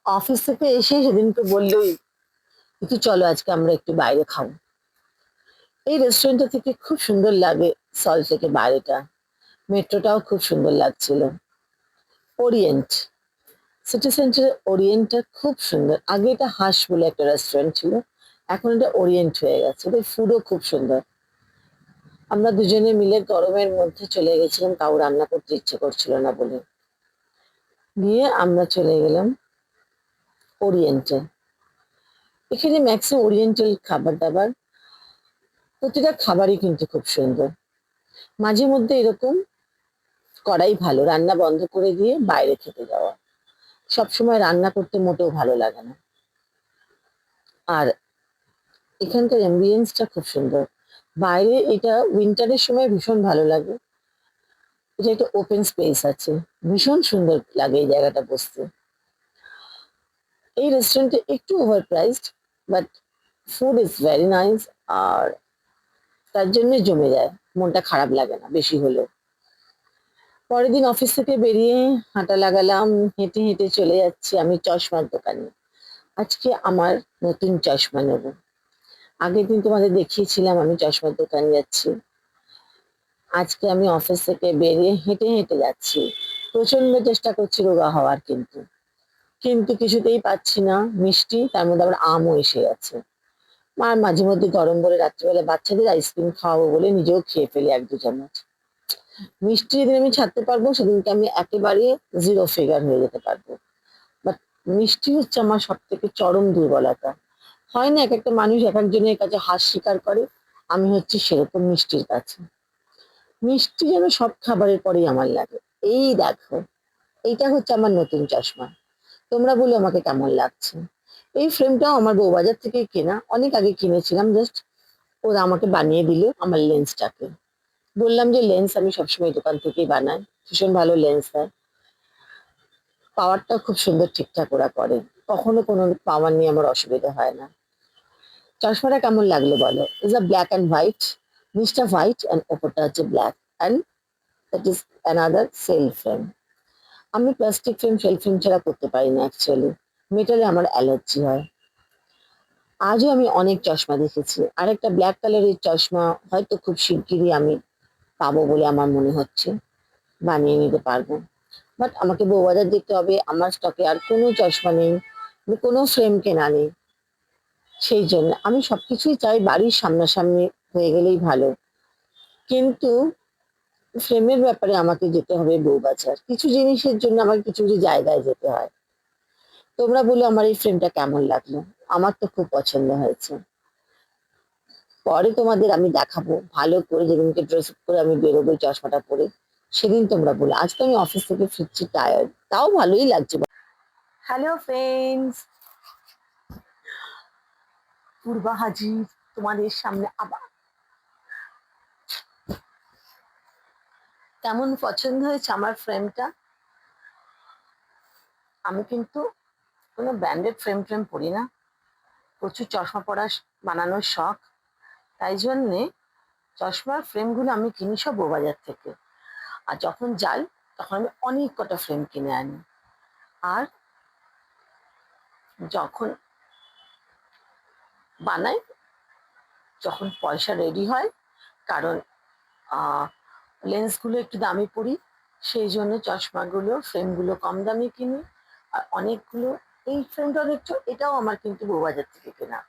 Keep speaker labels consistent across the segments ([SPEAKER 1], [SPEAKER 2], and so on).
[SPEAKER 1] Office থেকে এসে সেদিনকে বললোই, একটু চলো আজকে আমরা একটু বাইরে খাবো। এই রেস্টুরেন্টটা থেকে খুব সুন্দর লাগে। সল্ট থেকে বাইরেটা, মেট্রোটাও খুব সুন্দর লাগছিল। ওরিয়েন্ট, সিটি সেন্টারের ওরিয়েন্টটা খুব সুন্দর। আগে এটা হাঁস বলে একটা রেস্টুরেন্ট ছিল, এখন এটা ওরিয়েন্ট হয়ে গেছে। এদের ফুডও খুব সুন্দর। আমরা দুজনে মিলে গরমের মধ্যে চলে গেছিলাম, তাও রান্না করতে ইচ্ছে করছিল না বলে। গিয়ে আমরা চলে গেলাম ওরিয়েন্টে। এখানে ম্যাক্সিমাম ওরিয়েন্টাল খাবার দাবার, প্রতিটা খাবারই কিন্তু খুব সুন্দর। মাঝে মধ্যে এরকম করাই ভালো, রান্না বন্ধ করে দিয়ে বাইরে খেতে যাওয়া। সবসময় রান্না করতে মোটেও ভালো লাগে না। আর এখানকার অ্যাম্বিয়েন্সটা খুব সুন্দর। বাইরে এটা উইন্টারের সময় ভীষণ ভালো লাগে। এটা একটা ওপেন স্পেস আছে, ভীষণ সুন্দর লাগে এই জায়গাটা বসতে। এই রেস্টুরেন্টে একটু overpriced, but food is very nice. আর তার জন্য জমে যায়, মনটা খারাপ লাগে না বেশি হলেও। পরের দিন অফিস থেকে বেরিয়ে হাঁটা লাগালাম, হেঁটে হেঁটে চলে যাচ্ছি আমি চশমার দোকানে। আজকে আমার নতুন চশমা নেব। আগের দিন তোমাদের দেখিয়েছিলাম আমি চশমার দোকানে যাচ্ছি। আজকে আমি অফিস থেকে বেরিয়ে হেঁটে হেঁটে যাচ্ছি। প্রচন্ড চেষ্টা করছি রোগা হওয়ার, কিন্তু কিন্তু কিছুতেই পাচ্ছি না। মিষ্টি, তার মধ্যে আবার আমও এসে গেছে। আর মাঝে মধ্যে গরম বলে রাত্রিবেলা বাচ্চাদের আইসক্রিম খাওয়াবো বলে নিজেও খেয়ে ফেলি 1-2 চামচ। মিষ্টি যেদিন আমি ছাড়তে পারবো সেদিনকে আমি একেবারে জিরো ফিগার হয়ে যেতে পারবো। বাট মিষ্টি হচ্ছে আমার সব থেকে চরম দুর্বলতা। হয় না, এক একটা মানুষ এক একজনের কাছে হার স্বীকার করে, আমি হচ্ছে সেরকম মিষ্টির কাছে। মিষ্টি যেন সব খাবারের পরেই আমার লাগে। এই দেখো, এইটা হচ্ছে আমার নতুন চশমা। তোমরা বলো আমাকে কেমন লাগছে। এই ফ্রেমটাও আমার বউবাজার থেকেই কেনা, অনেক আগে কিনেছিলাম। জাস্ট ওরা আমাকে বানিয়ে দিল আমার লেন্সটাকে। বললাম যে লেন্স আমি সবসময় দোকান থেকেই বানাই, ভীষণ ভালো লেন্স হয়। পাওয়ারটা খুব সুন্দর, ঠিকঠাক ওরা করে। কখনো কোনো পাওয়ার নিয়ে আমার অসুবিধা হয় না। চশমাটা কেমন লাগলো বলো? Is a black and white, নিচটা হোয়াইট অ্যান্ড ওপরটা হচ্ছে black, and that is another cell frame. আমি প্লাস্টিক ফ্রেম, সেল ফ্রেম ছাড়া করতে পারি না অ্যাকচুয়ালি। মেটালে আমার অ্যালার্জি হয়। আজও আমি অনেক চশমা দেখেছি। আরেকটা ব্ল্যাক কালারের চশমা হয়তো খুব শিগগিরই আমি পাবো বলে আমার মনে হচ্ছে, বানিয়ে নিতে পারবো। বাট আমাকে বউবাজার দেখতে হবে, আমার স্টকে আর কোনো চশমা নেই, কোনো ফ্রেম কেনা নেই। সেই জন্য আমি সবকিছুই চাই বাড়ির সামনাসামনি হয়ে গেলেই ভালো। কিন্তু ফ্রেমের ব্যাপারে আমাকে যেতে হবে বউবাজার। কিছু জিনিসের জন্য আমাকে কিছু কিছু জায়গায় যেতে হয়। তোমরা বলো আমার এই ফ্রেমটা কেমন লাগলো? আমার তো খুব পছন্দ হয়েছে। পরে তোমাদের আমি দেখাবো ভালো করে, যেদিনকে ড্রেস করে আমি বেরোবো এই চশমাটা পরে, সেদিন তোমরা বলো। আজকে আমি অফিস থেকে ফিরছি টায়ার্ড, তাও ভালোই লাগছে। হ্যালো ফ্রেন্ডস, পূর্বা হাজির তোমাদের সামনে আবার। কেমন পছন্দ হয়েছে আমার ফ্রেমটা? আমি কিন্তু কোনো ব্র্যান্ডেড ফ্রেম ট্রেম পরি না। প্রচুর চশমা পরা বানানোর শখ, তাই জন্যে চশমার ফ্রেমগুলো আমি কিনি সব বউবাজার থেকে। আর যখন যাই তখন আমি অনেক কটা ফ্রেম কিনে আনি। আর যখন বানাই, যখন পয়সা রেডি হয়, কারণ লেন্সগুলো একটু দামি পড়ি, সেই জন্য চশমাগুলো ফ্রেমগুলো কম দামে কিনি। আর অনেকগুলো, এই ফ্রেমটা দেখছো, এটাও আমার কিন্তু বউবাজার থেকে কেনা।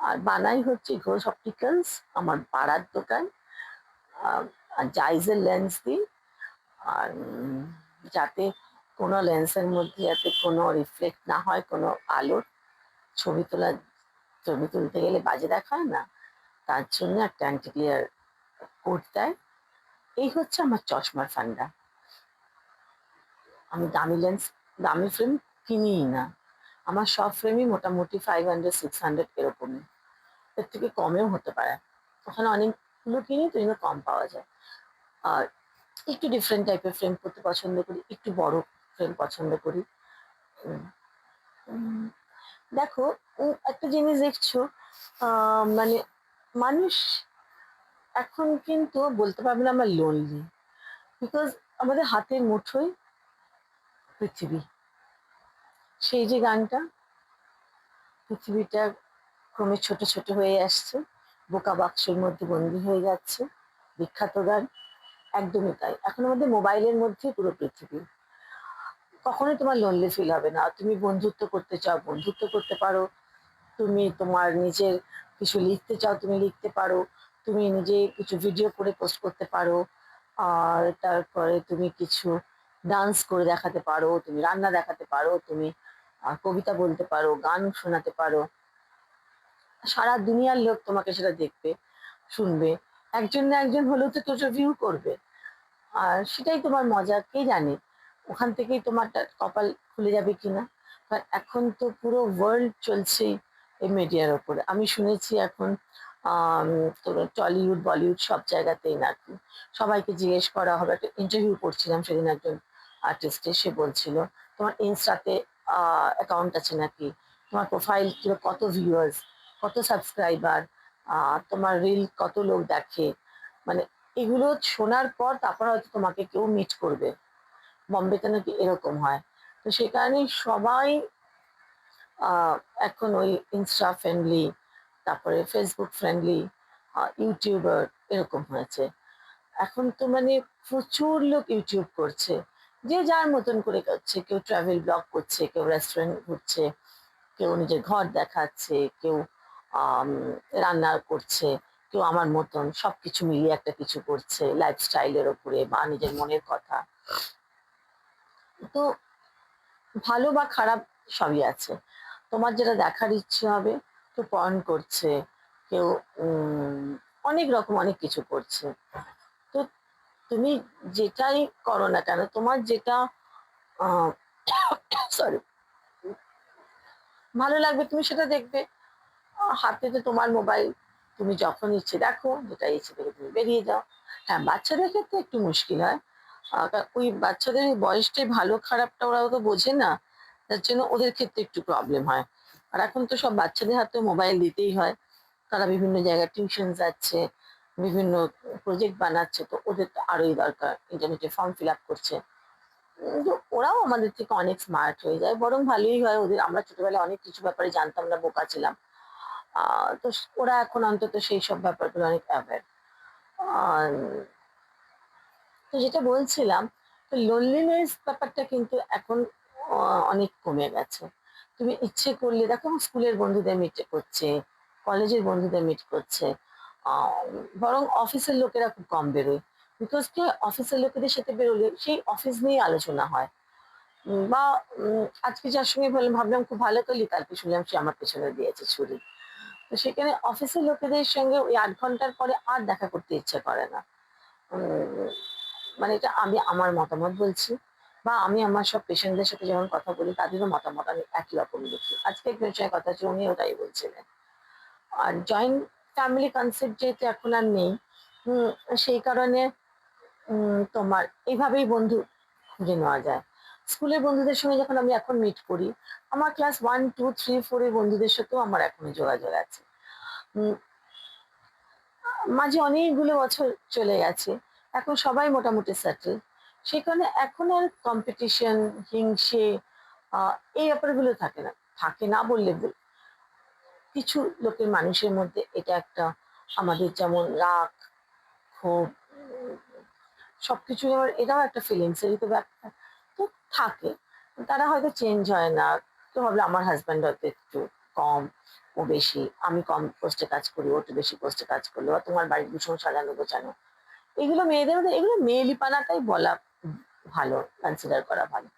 [SPEAKER 1] আর বানাই হচ্ছে ঘোষ অপটিক্যালস, আমার পাড়ার দোকান। আর জাইজের লেন্স দিই। আর যাতে কোনো লেন্সের মধ্যে যাতে কোনো রিফ্লেক্ট না হয় কোনো আলোর, ছবি তোলা, ছবি তুলতে গেলে বাজে দেখায় না, তার জন্য একটা অ্যান্টি গ্লেয়ার কোট দেয়। এই হচ্ছে আমার চশমার ফান্ডা। আমি দামি লেন্স, দামি ফ্রেম কিনিই না। আমার সব ফ্রেমই মোটামুটি 500-600 এরকমই, এর থেকে কমেও হতে পারে। ওখানে অনেকগুলো কিনি তো, এগুলো কম পাওয়া যায়। আর একটু ডিফারেন্ট টাইপের ফ্রেম করতে পছন্দ করি, একটু বড় ফ্রেম পছন্দ করি। উম, উম, দেখো, একটা জিনিস দেখছো, মানে মানুষ এখন কিন্তু বলতে পারবে না আমরা লোনলি, বিকজ আমাদের হাতের মুঠোয় পৃথিবী। সেই যে গানটা, পৃথিবীটা ক্রমে ছোট ছোট হয়ে আসছে, বোকা বাক্সের মধ্যে বন্দি হয়ে যাচ্ছে, বিখ্যাত গান। একদমই তাই, এখন আমাদের মোবাইলের মধ্যে পুরো পৃথিবী। কখনোই তোমার লোনলি ফিল হবে না। তুমি বন্ধুত্ব করতে চাও, বন্ধুত্ব করতে পারো। তুমি তোমার নিজের কিছু লিখতে চাও, তুমি লিখতে পারো। তুমি নিজে কিছু ভিডিও করে পোস্ট করতে পারো। আর তারপরে তুমি কিছু ডান্স করে দেখাতে পারো, তুমি রান্না দেখাতে পারো, তুমি কবিতা বলতে পারো, গান শোনাতে পারো। সারা দুনিয়ার লোক তোমাকে সেটা দেখবে, শুনবে। একজন না একজন হলেও তো তোর ভিউ করবে। আর সেটাই তোমার মজা, কে জানে ওখান থেকেই তোমার কপাল খুলে যাবে কিনা। কারণ এখন তো পুরো ওয়ার্ল্ড চলছে এই মিডিয়ার ওপরে। আমি শুনেছি এখন আম, তোর টলিউড বলিউড সব জায়গাতেই নাকি সবাইকে জিজ্ঞেস করা হবে। একটা ইন্টারভিউ করছিলাম সেদিন একজন আর্টিস্টের, সে বলছিল তোমার ইনস্টাতে অ্যাকাউন্ট আছে নাকি, তোমার প্রোফাইল কত ভিউয়ার্স, কত সাবস্ক্রাইবার, তোমার রিল কত লোক দেখে। মানে এগুলো শোনার পর তারপর হয়তো তোমাকে কেউ মিট করবে। বম্বেতে নাকি এরকম হয়। তো সে কারণেই সবাই আহ, এখন ওই ইনস্টা ফ্রেন্ডলি, তারপরে ফেসবুক ফ্রেন্ডলি, ইউটিউবার এরকম হয়েছে। এখন তো মানে প্রচুর লোক ইউটিউব করছে, যে যার মতন করে করছে। কেউ ট্রাভেল ব্লগ করছে, কেউ রেস্টুরেন্ট ঘুরছে, কেউ নিজের ঘর দেখাচ্ছে, কেউ আম, রান্না করছে, কেউ আমার মতন সবকিছু মিলিয়ে একটা কিছু করছে লাইফস্টাইলের ওপরে বা নিজের মনের কথা। তো ভালো বা খারাপ সবই আছে। তোমার যেটা দেখার ইচ্ছে হবে, কেউ পর্ন করছে, কেউ উম, অনেক রকম অনেক কিছু করছে। তো তুমি যেটাই করো না কেন, তোমার যেটা সরি ভালো লাগবে তুমি সেটা দেখবে। হাতে তো তোমার মোবাইল, তুমি যখন ইচ্ছে দেখো, যেটা ইচ্ছে থেকে তুমি বেরিয়ে যাও। হ্যাঁ, বাচ্চাদের ক্ষেত্রে একটু মুশকিল হয়। কারণ ওই বাচ্চাদের ওই বয়সটাই ভালো খারাপটা ওরা তো বোঝে না, যার জন্য ওদের ক্ষেত্রে একটু প্রবলেম হয়। আর এখন তো সব বাচ্চাদের হাতে মোবাইল দিতেই হয়। তারা বিভিন্ন জায়গায় টিউশন যাচ্ছে, বিভিন্ন প্রজেক্ট বানাচ্ছে, তো ওদের তো আরোই দরকার। ইন্টারনেটে ফর্ম ফিল আপ করছে। তো ওরাও আমাদের থেকে অনেক স্মার্ট হয়ে যায়, বরং ভালোই হয় ওদের। আমরা ছোটবেলায় অনেক কিছু ব্যাপারে জানতাম না, বোকা ছিলাম। তো ওরা এখন অন্তত সেই সব ব্যাপারগুলো অনেক অ্যাওয়্যার। তো যেটা বলছিলাম, তো লোনলিনেস ব্যাপারটা কিন্তু এখন অনেক কমে গেছে। তুমি ইচ্ছে করলে দেখো, স্কুলের বন্ধুদের মিট করছে, কলেজের বন্ধুদের মিট করছে। আহ, বরং অফিসের লোকেরা খুব কম বেরোয়। বিকজ কি হয়, অফিসের লোকেদের সাথে বেরোলে সেই অফিস নিয়ে আলোচনা হয়। বা আজকে যার সঙ্গে ভাবলাম খুব ভালো করলি, কালকে শুনলাম সে আমার পেছনে দিয়েছে ছুরি। তো সেখানে অফিসের লোকেদের সঙ্গে ওই 8 ঘন্টার পরে আর দেখা করতে ইচ্ছে করে না। উম, মানে এটা আমি আমার মতামত বলছি। বা আমি আমার সব পেশেন্টদের সাথে যখন কথা বলি, তাদেরও মতামত আমি একই রকম দেখি। আজকে একজনের সঙ্গে কথা হচ্ছে, উনি ওটাই বলছিলেন। আর জয়েন্ট ফ্যামিলি কনসেপ্ট যেহেতু এখন আর নেই, উম, সেই কারণে তোমার এইভাবেই বন্ধু খুঁজে নেওয়া যায়। স্কুলের বন্ধুদের সঙ্গে যখন আমি এখন মিট করি, আমার ক্লাস 1 2 3 4 এর বন্ধুদের সাথেও আমার এখনো যোগাযোগ আছে। উম, মাঝে অনেকগুলো বছর চলে গেছে, এখন সবাই মোটামুটি সেটেল। সেখানে এখন আর কম্পিটিশন, হিংসে, এই ব্যাপারগুলো থাকে না। থাকে না বললে ভুল। কিছু লোকের মানুষের মধ্যে এটা একটা, আমাদের যেমন রাগ, ক্ষোভ, সবকিছু আমার এটাও একটা ফিলিংসেরই তো ব্যাপার। তো থাকে, তারা হয়তো চেঞ্জ হয় না। তো ভাবলো আমার হাজব্যান্ড হয়তো একটু কম, ও বেশি, আমি কম পোস্টে কাজ করি, ও একটু বেশি পোস্টে কাজ করলো, বা তোমার বাড়ির ভীষণ সাজানো গোছানো। এগুলো মেয়েদের মধ্যে, এগুলো মেয়েলিপানাটাই বলা ভালো, কনসিডার করা ভালো।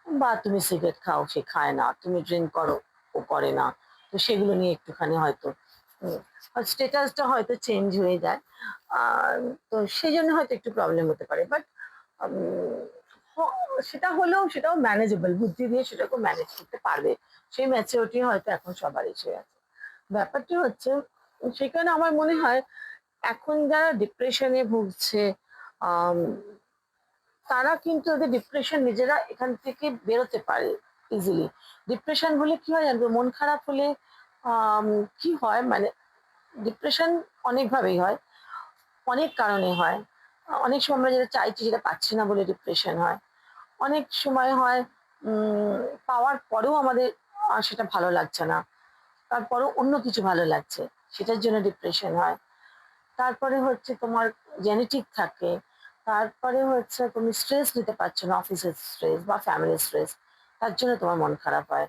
[SPEAKER 1] বা তুমি সিগারেট খাও, সে খায় না, তুমি ড্রিঙ্ক করো, ও করে না। তো সেগুলো নিয়ে একটুখানি হয়তো স্টেটাসটা হয়তো চেঞ্জ হয়ে যায়। আর তো সেই জন্য হয়তো একটু প্রবলেম হতে পারে। বাট সেটা হলেও সেটাও ম্যানেজেবল, বুদ্ধি দিয়ে সেটাকে ম্যানেজ করতে পারবে। সেই ম্যাচিওরিটি হয়তো এখন সবার এসে আছে। ব্যাপারটা হচ্ছে, সেখানে আমার মনে হয় এখন যারা ডিপ্রেশনে ভুগছে, আম, তারা কিন্তু ওদের ডিপ্রেশন নিজেরা এখান থেকে বেরোতে পারে ইজিলি। ডিপ্রেশন হলে কি হয় জানতো, মন খারাপ হলে আম, কি হয় মানে, ডিপ্রেশন অনেক ভাবেই হয়, অনেক কারণে হয়। অনেক সময় আমরা যেটা চাইছি যেটা পাচ্ছি না বলে ডিপ্রেশন হয়। অনেক সময় হয় উম, পাওয়ার পরেও আমাদের সেটা ভালো লাগছে না, তারপরেও অন্য কিছু ভালো লাগছে, সেটার জন্য ডিপ্রেশন হয়। তারপরে হচ্ছে তোমার জেনেটিক থাকে, তারপরে হচ্ছে তুমি স্ট্রেস নিতে পারছো না, অফিসের স্ট্রেস বা ফ্যামিলির স্ট্রেস, তার জন্য তোমার মন খারাপ হয়।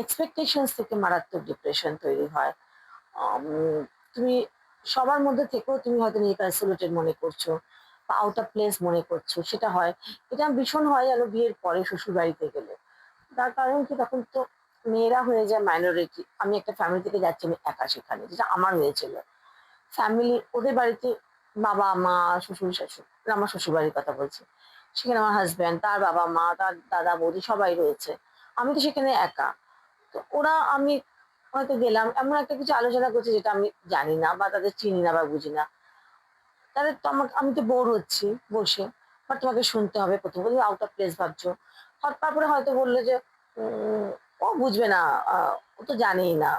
[SPEAKER 1] এক্সপেকটেশনস থেকে মারাত্মক ডিপ্রেশন তৈরি হয়। আম, তুমি সবার মধ্যে থেকেও তুমি হয়তো নিজেকে আইসোলেটেড মনে করছো বা আউট অফ প্লেস মনে করছো, সেটা হয়। এটা ভীষণ হয় যেন বিয়ের পরে শ্বশুর বাড়িতে গেলে। তার কারণ কি, তখন তো মেয়েরা হয়ে যায় মাইনরিটি। আমি একটা ফ্যামিলি থেকে যাচ্ছি, আমি একা সেখানে, যেটা আমার হয়েছিল। ফ্যামিলি ওদের বাড়িতে বাবা মা শ্বশুর শাশুড়ি, আমার শ্বশুর বাড়ির কথা বলছি, সেখানে আমার হাজব্যান্ড, তার বাবা মা, তার দাদা বৌদি সবাই রয়েছে। আমি তো সেখানে একা। তো ওরা, আমি হয়তো গেলাম, এমন একটা কিছু আলোচনা করছে যেটা আমি জানি না বা তাদের চিনি না বা বুঝি না, তাহলে তো আমাকে, আমি তো বোর হচ্ছি বসে, বা তোমাকে শুনতে হবে, প্রথম কথা আউট অফ প্লেস ভাবছো। তারপরে হয়তো বললো যে উম, ও বুঝবে না, ও তো জানেই না,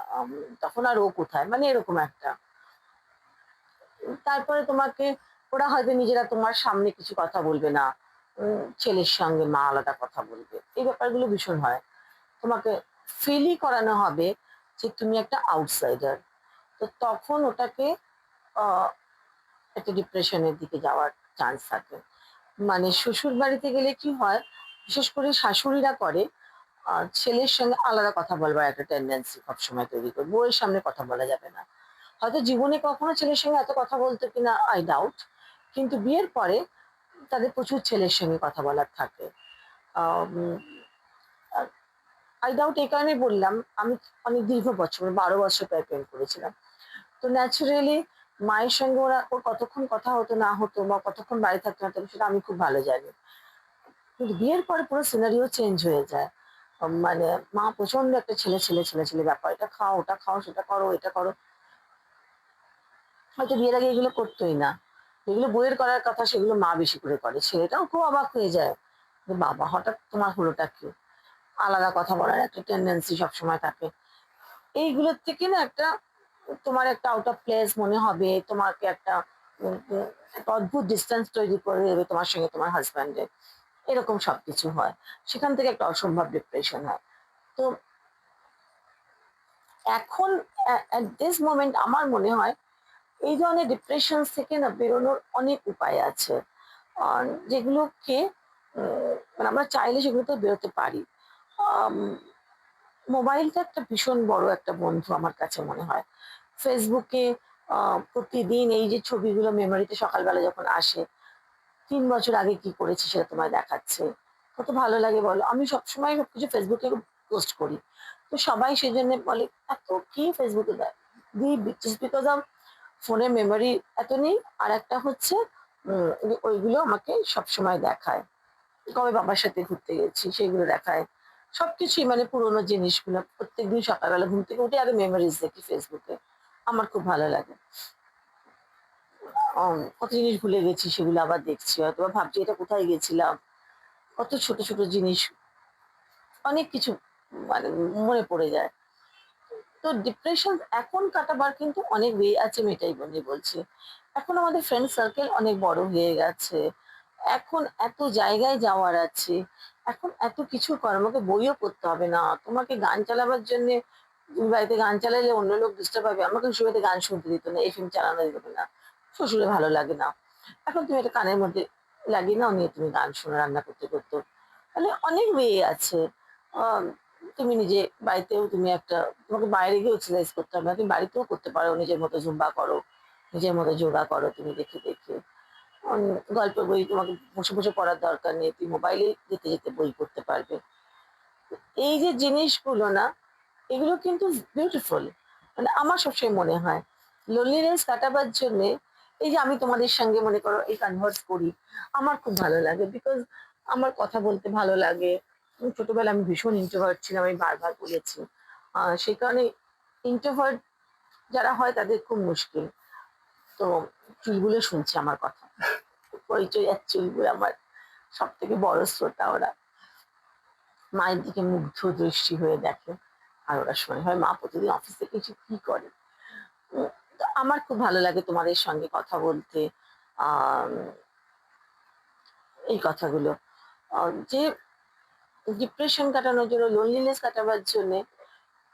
[SPEAKER 1] তখন আর ও কোথায়, মানে এরকম একটা। তারপরে তোমাকে, ওরা হয়তো নিজেরা তোমার সামনে কিছু কথা বলবে না, ছেলের সঙ্গে মা আলাদা কথা বলবে, এই ব্যাপারগুলো ভীষণ হয়। তোমাকে ফিলই করানো হবে যে তুমি একটা আউটসাইডার। তো তখন ওটাকে আহ, একটা ডিপ্রেশনের দিকে যাওয়ার চান্স থাকে। মানে শ্বশুর বাড়িতে গেলে কি হয়, বিশেষ করে শাশুড়িরা করে, ছেলের সঙ্গে আলাদা কথা বলবার একটা টেন্ডেন্সি সবসময় তৈরি করে, বউয়ের সামনে কথা বলা যাবে না। হয়তো জীবনে কখনো ছেলের সঙ্গে এত কথা বলতো কিনা আই ডাউট, কিন্তু বিয়ের পরে তাদের প্রচুর ছেলের সঙ্গে কথা বলার থাকে। আই ডাউট এই কারণে বললাম, আমি অনেক দীর্ঘ বছর, 12 বছর প্রায় প্রেম করেছিলাম। তো ন্যাচারালি মায়ের সঙ্গে ওর কতক্ষণ কথা হতো না হতো বা কতক্ষণ বাড়ি থাকতো না থাকতো, সেটা আমি খুব ভালো জানি। কিন্তু বিয়ের পরে পুরো সিনারিও চেঞ্জ হয়ে যায়। মানে মা প্রচন্ড একটা ছেলে ছেলে ছেলে ছেলে ব্যাপার, এটা খাও ওটা খাও সেটা করো এটা করো। হয়তো বিয়ের আগে এগুলো করতোই না, যেগুলো বইয়ের করার কথা সেগুলো মা বেশি করে করে। ছেলেটাও খুব অবাক হয়ে যায় যে বাবা হঠাৎ তোমার হলোটা কি। আলাদা কথা বলার একটা টেন্ডেন্সি সবসময় থাকে। এইগুলোর থেকে না একটা, তোমার একটা আউট অফ প্লেস মনে হবে, তোমাকে একটা একটা অদ্ভুত ডিস্টেন্স তৈরি করে দেবে তোমার সঙ্গে তোমার হাজব্যান্ডের, এরকম সবকিছু হয়। সেখান থেকে একটা অসম্ভব ডিপ্রেশন হয়। তো এখন অ্যাট দিস মোমেন্ট আমার মনে হয় এই ধরনের ডিপ্রেশন থেকে না বেরোনোর অনেক উপায় আছে, যেগুলোকে মানে আমরা চাইলে সেগুলোতে বেরোতে পারি। মোবাইলটা একটা ভীষণ বড় একটা বন্ধু আমার কাছে মনে হয়। ফেসবুকে প্রতিদিন এই যে ছবিগুলো মেমোরিতে সকালবেলা যখন আসে, 3 বছর আগে কি করেছি সেটা তোমায় দেখাচ্ছে, কত ভালো লাগে বলো। আমি সবসময় সবকিছু ফেসবুকে পোস্ট করি। তো সবাই সেই জন্য বলে এত কি ফেসবুকে দেয়, দি জাস্ট বিকজ অফ ফোনের মেমোরি এত নেই। আর একটা হচ্ছে ওইগুলো আমাকে সবসময় দেখায়, কবে বাবার সাথে ঘুরতে গেছি সেগুলো দেখায়, সবকিছুই মানে পুরোনো জিনিসগুলো প্রত্যেকদিন সকালবেলা ঘুম থেকে উঠে আগে মেমোরিজ দেখি ফেসবুকে। আমার খুব ভালো লাগে। কত জিনিস ভুলে গেছি সেগুলো আবার দেখছি, হয়তো বা ভাবছি এটা কোথায় গেছিলাম। কত ছোট ছোট জিনিস, অনেক কিছু মানে মনে পড়ে যায়। তো ডিপ্রেশন এখন কাটাবার কিন্তু অনেক ওয়ে আছে, আমি এটাই বলছি। এখন আমাদের ফ্রেন্ড সার্কেল অনেক বড় হয়ে গেছে, এখন এত জায়গায় যাওয়ার আছে, এখন এত কিছু কর, আমাকে বইও পড়তে হবে না, তোমাকে গান চালাবার জন্য তুমি বাড়িতে গান চালাইলে অন্য লোক ডিস্টার্ব হবে, আমাকে সুবিধা গান শুনতে দিত না, এফএম চালানো দিত না, শ্বশুরে ভালো লাগে না, এখন তুমি এটা কানের মধ্যে লাগিয়ে নাও, নিয়ে তুমি গান শোনো রান্না করতে করতে। তাহলে অনেক ওয়ে আছে। আহ, তুমি নিজে বাড়িতেও তুমি একটা, তোমাকে বাইরে গিয়ে এক্সারসাইজ করতে হবে না, তুমি বাড়িতেও করতে পারো, নিজের মতো জুম্বা করো, নিজের মতো যোগা করো তুমি দেখে দেখে। গল্পের বই তোমাকে বসে বসে পড়ার দরকার নেই, তুমি মোবাইলে যেতে যেতে বই পড়তে পারবে। এই যে জিনিসগুলো না, এগুলো কিন্তু বিউটিফুল। মানে আমার সবসময় মনে হয় লোনলিনেস কাটাবার জন্য, এই যে আমি তোমাদের সঙ্গে মনে করো এই কনভার্স করি, আমার খুব ভালো লাগে, বিকজ আমার কথা বলতে ভালো লাগে। ছোটবেলায় আমি ভীষণ ইন্ট্রোভার্ট ছিলাম, আমি বারবার বলেছি। সেই কারণে ইন্ট্রোভার্ট যারা হয় তাদের খুব মুশকিল। তো চুলগুলো শুনছে আমার কথা, পরিচয় আর চুলগুলো আমার সব থেকে বড় শ্রোতা ওরা। মায়ের দিকে মুগ্ধ দৃষ্টি হয়ে দেখে, আর ওরা শোনে হয় মা প্রতিদিন অফিস থেকে এসে কি করে। তো আমার খুব ভালো লাগে তোমাদের সঙ্গে কথা বলতে। আহ এই কথাগুলো যে ডিপ্রেশন কাটানোর জন্য, লোনলিনেস কাটাবার জন্য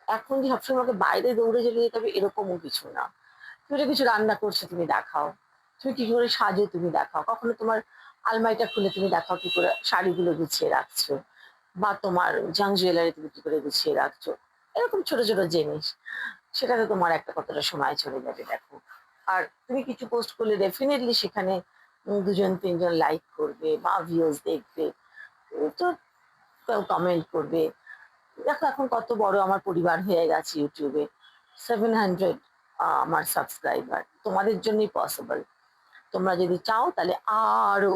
[SPEAKER 1] এখন যে সবসময় আমাকে বাইরে দৌড়ে চলে যেতে হবে এরকমও কিছু না। তুমি যে কিছু রান্না করছো তুমি দেখাও, তুমি কি করে সাজো তুমি দেখাও, কখনো তোমার আলমারিটা খুলে তুমি দেখাও কি করে শাড়িগুলো গুছিয়ে রাখছো, বা তোমার জাং জুয়েলারি তুমি কি করে গুছিয়ে রাখছো। এরকম ছোট ছোট জিনিস, সেটাতে তোমার একটা কতটা সময় চলে যাবে দেখো। আর তুমি কিছু পোস্ট করলে ডেফিনেটলি সেখানে দুজন তিনজন লাইক করবে বা ভিউজ দেখবে, তো কমেন্ট করবে। দেখো এখন কত বড় আমার পরিবার হয়ে গেছে ইউটিউবে, 700 আমার সাবস্ক্রাইবার, তোমাদের জন্যই পসিবল। তোমরা যদি চাও তাহলে আরো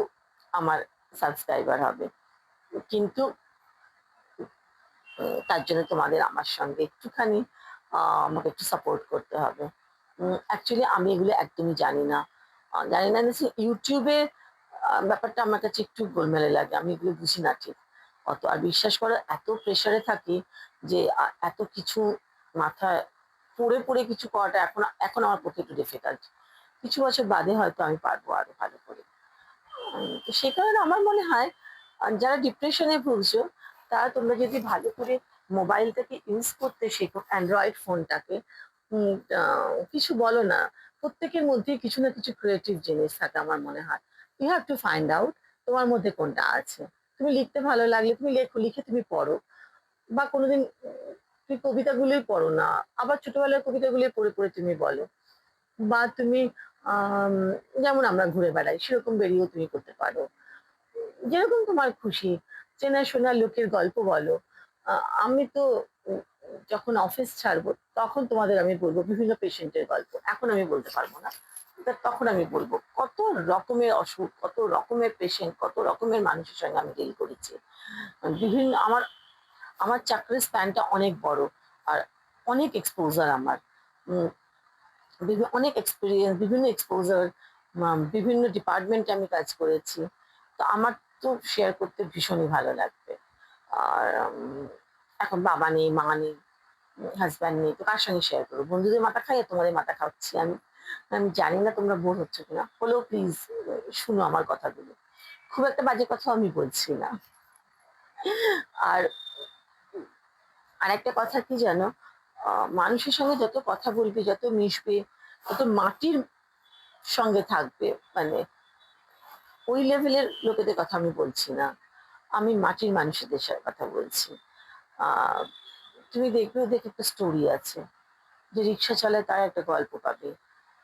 [SPEAKER 1] আমার সাবস্ক্রাইবার হবে, কিন্তু তার জন্য তোমাদের আমার সঙ্গে একটুখানি আমাকে একটু সাপোর্ট করতে হবে। অ্যাকচুয়ালি আমি এগুলো একদমই জানি না, জানি না ইউটিউবে ব্যাপারটা আমার কাছে একটু গোলমেলে লাগে, আমি এগুলো বুঝি না ঠিক অত। আর বিশ্বাস করো এত প্রেশারে থাকি যে এত কিছু মাথায় পড়ে পড়ে কিছু করাটা এখন এখন আমার পক্ষে একটু ডিফিকাল্ট। কিছু বছর বাদে হয়তো আমি পারবো আরো ভালো করে। তো সে কারণে আমার মনে হয় যারা ডিপ্রেশনে ভুগছো তারা তোমরা যদি ভালো করে মোবাইলটাকে ইউজ করতে শেখো, অ্যান্ড্রয়েড ফোনটাকে, কিছু বলো না, প্রত্যেকের মধ্যেই কিছু না কিছু ক্রিয়েটিভ জিনিস থাকে আমার মনে হয়। You have to find out তোমার মধ্যে কোনটা আছে। তুমি লিখতে ভালো লাগলে তুমি লেখো, লিখে তুমি পড়ো, বা কোনোদিন তুমি কবিতাগুলোই পড়ো না, আবার ছোটবেলার কবিতাগুলি পড়ে পড়ে তুমি বলো, বা তুমি আম, যেমন আমরা ঘুরে বেড়াই সেরকম বেরিয়েও তুমি করতে পারো, যেরকম তোমার খুশি। চেনাশোনা লোকের গল্প বলো। আমি তো উম, যখন অফিস ছাড়বো তখন তোমাদের আমি বলবো বিভিন্ন পেশেন্টের গল্প, এখন আমি বলতে পারবো না, তখন আমি বলবো কত রকমের অসুখ, কত রকমের পেশেন্ট, কত রকমের মানুষের সঙ্গে আমি ডিল করেছি। বিভিন্ন আমার আমার চাকরির স্প্যানটা অনেক বড়, আর অনেক এক্সপোজার আমার, উম, অনেক এক্সপিরিয়েন্স, বিভিন্ন এক্সপোজার, বিভিন্ন ডিপার্টমেন্টে আমি কাজ করেছি। তো আমার তো শেয়ার করতে ভীষণই ভালো লাগবে। আর এখন বাবা নেই, মা নেই, হাজব্যান্ড নেই, তো কার সঙ্গে শেয়ার করবো? বন্ধুদের মাথা খাই আর তোমাদের মাথা খাচ্ছি আমি। আমি জানি না তোমরা বোর হচ্ছ কিনা, হলেও প্লিজ শুনো আমার কথাগুলো, খুব একটা বাজে কথা আমি বলছি না। আর আরেকটা কথা কি জানো, মানুষের সঙ্গে যত কথা বলবে, যত মিশবে, তত মাটির সঙ্গে থাকবে, মানে ওই লেভেলের লোকেদের কথা আমি বলছি না, আমি মাটির মানুষদের সাথে কথা বলছি। আহ তুমি দেখবে ওদের একটা স্টোরি আছে, যে রিক্সা চালায় তার একটা গল্প পাবে,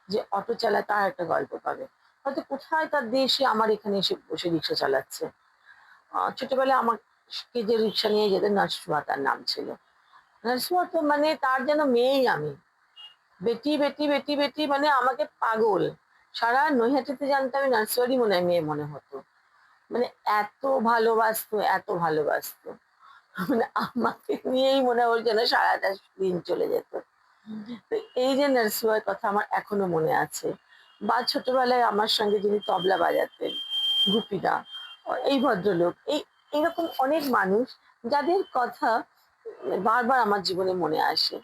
[SPEAKER 1] যে অটো চালায় তার একটা গল্প পাবে, হয়তো কোথায় তার দেশে আমার এখানে এসে বসে রিক্সা চালাচ্ছে। ছোটবেলায় আমাকে যে রিক্সা নিয়ে যেতে, নার্সুয়া তার নাম ছিল। নার্সুয়া তো মানে তার যেন মেয়েই আমি, বেটি বেটি বেটি বেটি মানে আমাকে পাগল। সারা নৈহাটিতে জানতো আমি নার্সুয়ারই মনে হয় মেয়ে মনে হতো, মানে এত ভালোবাসতো, এত ভালোবাসতো, মানে আমাকে নিয়েই মনে হয় ওর যেন সারাটা দিন চলে যেত। তো এই যে নার্সুয়ার কথা আমার এখনো মনে আছে। বা ছোটবেলায় আমার সঙ্গে যিনি তবলা বাজাতেন, গুপিদা, এই ভদ্রলোক, এইরকম অনেক মানুষ যাদের কথা বারবার আমার জীবনে মনে আসে।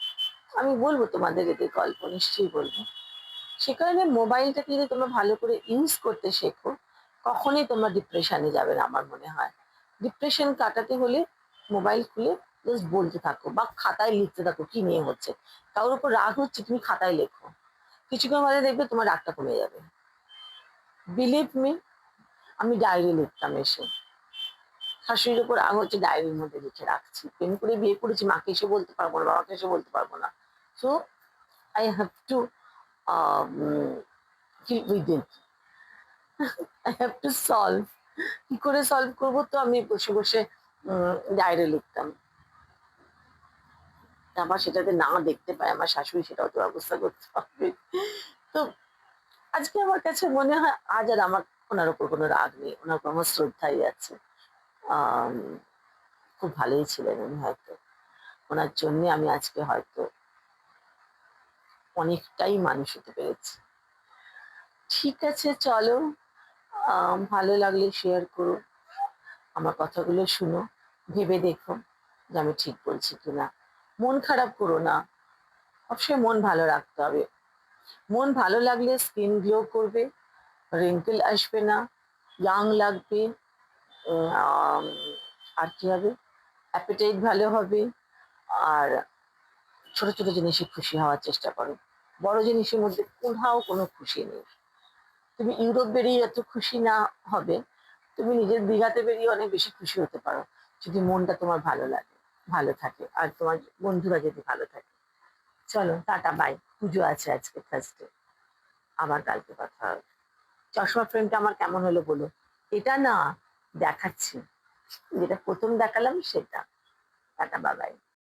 [SPEAKER 1] আমি বলবো তোমাদের এদের গল্প, নিশ্চয়ই বলবো। সে কারণে মোবাইলটাকে যদি তোমরা ভালো করে ইউজ করতে শেখো, কখনোই তোমরা ডিপ্রেশনে যাবে না আমার মনে হয়। ডিপ্রেশন কাটাতে হলে মোবাইল খুলে জাস্ট বলতে থাকো বা খাতায় লিখতে থাকো কি নিয়ে হচ্ছে। কারোর উপর রাগ হচ্ছে, তুমি খাতায় লেখো, কিছুক্ষণ বাদে দেখবে তোমার রাগটা কমে যাবে। বিলিভ মি, আমি ডায়েরি লিখতাম এসে, শাশুড়ির উপর রাগ হচ্ছে ডায়েরির মধ্যে লিখে রাখছি, প্রেম করে বিয়ে করেছি, মাকে এসে বলতে পারবো না, বাবাকে এসে বলতে পারবো না। So I have to kill with it, I have to solve. কি করে সলভ করবো? তো আমি বসে বসে ডায়েরি লিখতাম। আমার সেটাতে না দেখতে পায় আমার শাশুড়ি, সেটাও তো ব্যবস্থা করতে হবে। তো আজকে আমার কাছে মনে হয় আজ আর আমার ওনার উপর কোনো রাগ নেই, ওনার উপর আমার শ্রদ্ধাই আছে। আহ খুব ভালোই ছিলেন উনি, হয়তো ওনার জন্যে আমি আজকে হয়তো অনেকটাই মানুষ হতে পেরেছি। ঠিক আছে, চলো, ভালো লাগলে শেয়ার করো, আমার কথাগুলো শুনো, ভেবে দেখো যে আমি ঠিক বলছি কিনা। মন খারাপ করো না, সবসময় মন ভালো রাখতে হবে। মন ভালো লাগলে স্কিন গ্লো করবে, রিঙ্কেল আসবে না, ইয়াং লাগবে, আর কি হবে, অ্যাপিটাইট ভালো হবে। আর ছোট ছোট জিনিসে খুশি হওয়ার চেষ্টা করো, বড় জিনিসের মধ্যে কোথাও কোনো খুশি নেই। তুমি ইউরোপ বেরিয়ে যত খুশি না হবে, তুমি নিজের দীঘাতে বেরিয়ে অনেক বেশি খুশি হতে পারো, যদি মনটা তোমার ভালো লাগে, ভালো থাকে, আর তোমার বন্ধুরা যদি ভালো থাকে। চলো টাটা, বাই। পুজো আছে আজকে থার্সডে, আবার কালকে কথা হবে। চশমা ফ্রেমটা আমার কেমন হলো বলো। এটা না, দেখাচ্ছি, যেটা প্রথম দেখালাম সেটা। টাটা, বাবাই।